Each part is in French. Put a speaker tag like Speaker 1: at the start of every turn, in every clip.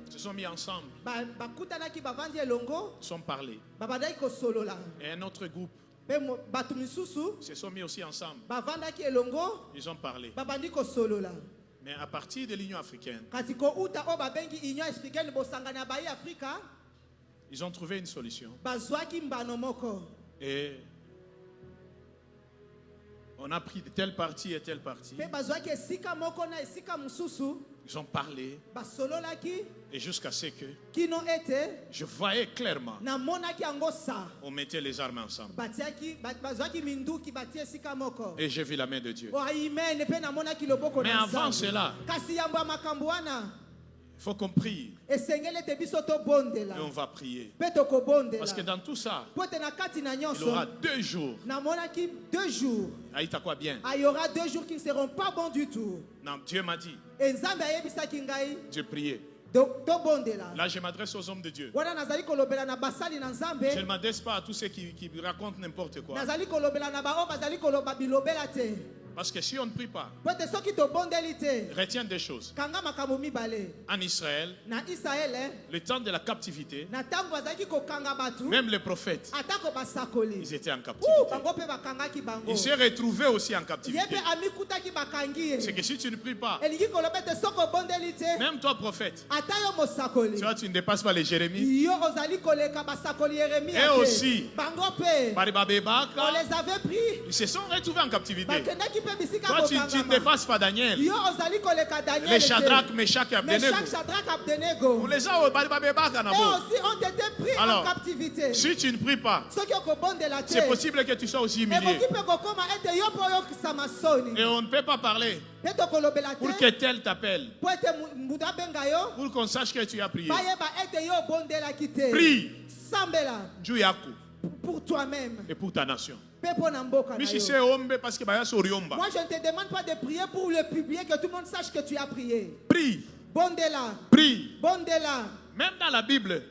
Speaker 1: se sont mis ensemble, sont parlés. Et un autre groupe se sont mis aussi ensemble. Ils ont parlé. Mais à partir de l'Union africaine, ils ont trouvé une solution. Et on a pris de telle partie et telle partie. Ils ont parlé. Et jusqu'à ce que je voyais clairement, on mettait les armes ensemble. Et j'ai vu la main de Dieu. Mais avant cela, il faut qu'on prie. Et on va prier. Parce que dans tout ça, il y aura 2 jours. Aïta quoi bien?
Speaker 2: Il y aura 2 jours qui ne seront pas bons du tout.
Speaker 1: Non, Dieu m'a dit. J'ai prié. Là, je m'adresse aux hommes de Dieu. Je ne m'adresse pas à tous ceux qui racontent n'importe quoi. Parce que si on ne prie pas, retiens des choses. En Israël, le temps de la captivité, même les prophètes, ils étaient en captivité. Ils se retrouvaient aussi en captivité. C'est que si tu ne pries pas, même toi prophète, tu vois, tu ne dépasses pas les Jérémie. Et aussi,
Speaker 2: on les avait pris.
Speaker 1: Ils se sont retrouvés en captivité. Toi, tu ne dépasses pas Daniel. Les Shadrach, Meshach et Abednego. On les a
Speaker 2: aussi ont été pris en captivité.
Speaker 1: Si tu ne pries pas, c'est possible que tu sois aussi humilié. Et on ne peut pas parler pour que tel t'appelle, pour qu'on sache que tu as prié. Prie
Speaker 2: pour toi-même
Speaker 1: et pour ta nation.
Speaker 2: Moi,
Speaker 1: je ne
Speaker 2: te demande pas de prier pour le public, que tout le monde sache que tu as prié.
Speaker 1: Prie.
Speaker 2: Prie.
Speaker 1: Même dans la Bible,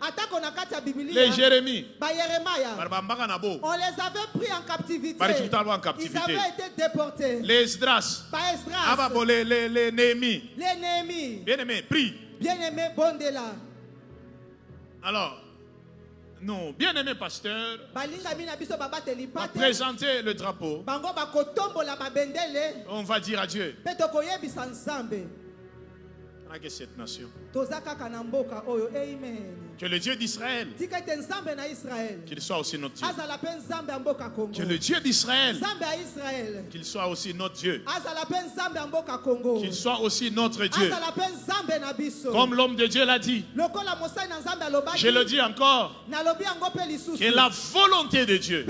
Speaker 1: les Jérémie,
Speaker 2: on les avait pris en captivité. Ils avaient été déportés.
Speaker 1: Les Esdras, les Néhémie. Bien-aimé, prie.
Speaker 2: Bien-aimé, Bondela.
Speaker 1: Alors, non, bien-aimé pasteur, va présenter le drapeau. On va dire à Dieu que cette nation, que le Dieu d'Israël, qu'il soit aussi notre Dieu. Que le Dieu d'Israël, qu'il soit aussi notre Dieu. Qu'il soit aussi notre Dieu. Comme l'homme de Dieu l'a dit. Je le dis encore. Que la volonté de Dieu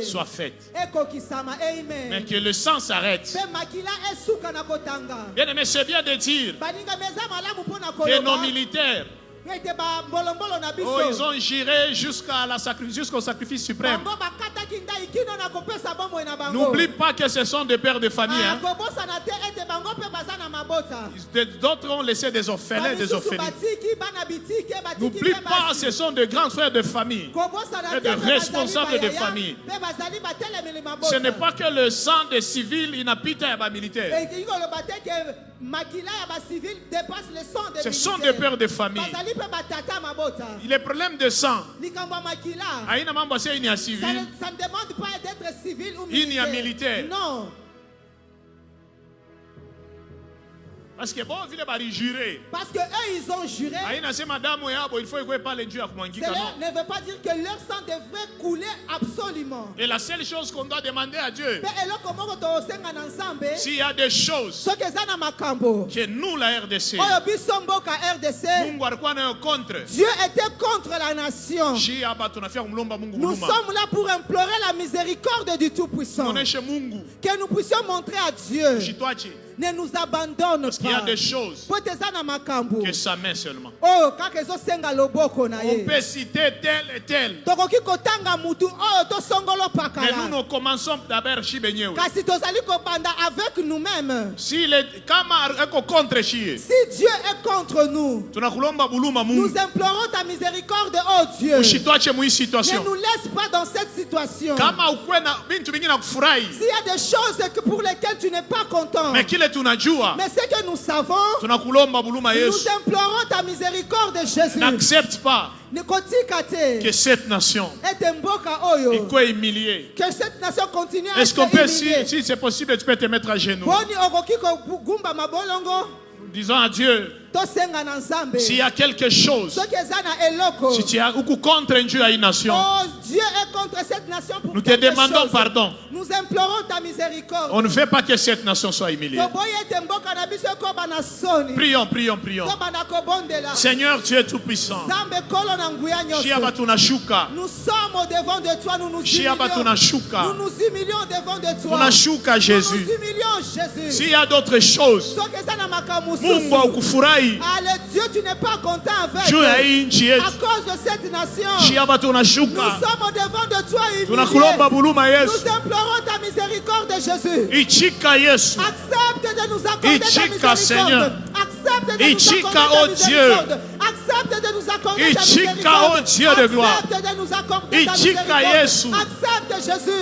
Speaker 1: soit faite. Mais que le sang s'arrête. Bien aimé, c'est bien de dire que nos militaires, ils ont géré jusqu'au sacrifice suprême. N'oublie pas que ce sont des pères de famille. Hein? D'autres ont laissé des orphelins, des orphelins. N'oublie pas, ce sont de grands frères de famille et de responsables de famille. Ce n'est pas que le sang des civils inhabite à militaire. Ce sont des pères de famille. Il est problème de sang. Ça ne demande pas d'être civil ou militaire.
Speaker 2: Non.
Speaker 1: Parce que bon, ils ont juré.
Speaker 2: Parce que eux, ils ont juré.
Speaker 1: Cela
Speaker 2: ne veut pas dire que leur sang devrait couler absolument.
Speaker 1: Et la seule chose qu'on doit demander à Dieu, s'il y a des choses que nous, la RDC,
Speaker 2: Dieu était contre la nation. Nous sommes là pour implorer la miséricorde du Tout-Puissant. Que nous puissions montrer à Dieu. Ne nous abandonne pas.
Speaker 1: Parce qu'il y a des choses que sa main seulement.
Speaker 2: On
Speaker 1: peut citer tel et tel. Mais nous commençons d'abord chez Benyewe.
Speaker 2: Avec nous-mêmes.
Speaker 1: Si Dieu est
Speaker 2: contre nous, nous implorons ta miséricorde, oh Dieu. Ne nous laisse pas dans cette situation. S'il y a des choses pour lesquelles tu n'es pas content, Mais ce que nous savons, nous implorons ta miséricorde, Jésus.
Speaker 1: N'accepte pas que cette nation est humiliée.
Speaker 2: Que cette nation continue à
Speaker 1: Est-ce qu'on peut, si c'est possible, tu peux te mettre à genoux. Disons à Dieu, s'il y a quelque chose, si tu as contre un Dieu à une nation,
Speaker 2: Dieu est contre cette nation pour
Speaker 1: nous te demandons pardon.
Speaker 2: Nous implorons ta miséricorde.
Speaker 1: On ne veut pas que cette nation soit humiliée. Prions, prions, prions. Seigneur, tu es tout puissant.
Speaker 2: Nous sommes au devant de toi, nous nous humilions. Nous nous humilions devant de toi.
Speaker 1: Jésus.
Speaker 2: Nous nous humilions, Jésus.
Speaker 1: S'il y a d'autres choses,
Speaker 2: allez, Dieu, tu n'es pas content avec eux. À cause de cette nation, nous sommes au devant de toi humiliés. Nous implorons ta miséricorde, Jésus. Accepte de nous accorder ta miséricorde. Accepte de nous accorder ta miséricorde. Accepte de nous accorder ta miséricorde. Accepte de nous accorder ta miséricorde. Accepte, Jésus.